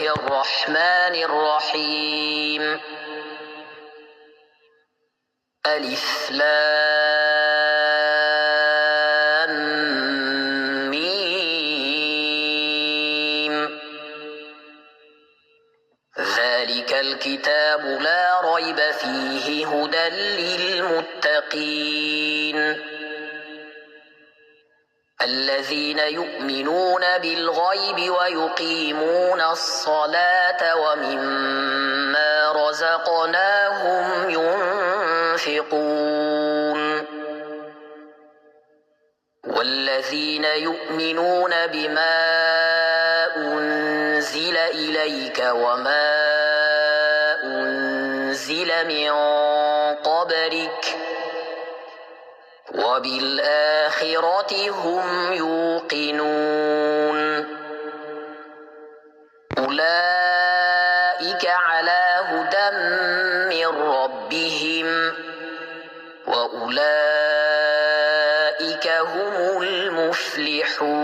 الرحمن الرحيم. ألف لام ميم. ذلك الكتاب لا ريب فيه هدى للمتقين الذين يؤمنون بالغيب ويقيمون الصلاة ومما رزقناهم ينفقون والذين يؤمنون بما أنزل إليك وما أنزل من قبلك وبالآخرة هم يوقنون أولئك على هدى من ربهم وأولئك هم المفلحون.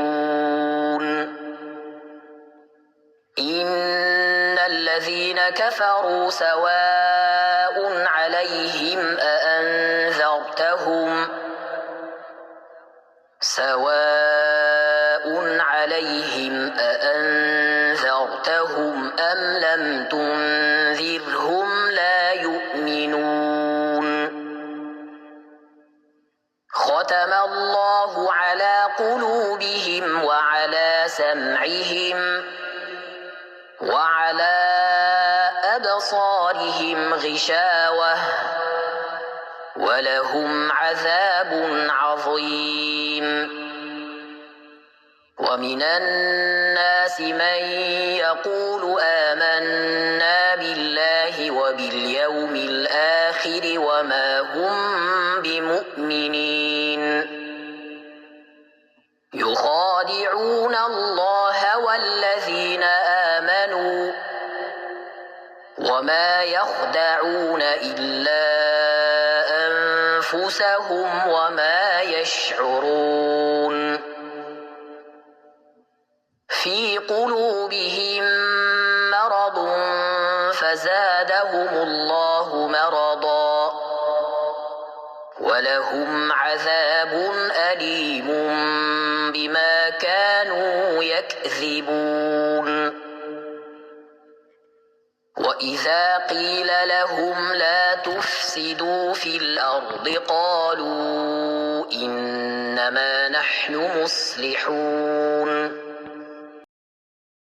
إن الذين كفروا سواء عليهم أأنذرتهم أم لم تنذرهم لا يؤمنون. ختم الله على قلوبهم وعلى سمعهم وعلى أبصارهم غشاوة ولهم عذاب عظيم. ومن الناس من يقول آمنا بالله وباليوم الآخر وما هم بمؤمنين يخادعون الله والذين آمنوا وما يخدعون إلا أنفسهم وما يشعرون. في قلوبهم مرض فزادهم الله مرضا ولهم عذاب أليم بما كانوا يكذبون. وإذا قيل لهم لا تفسدوا في الأرض قالوا إنما نحن مصلحون.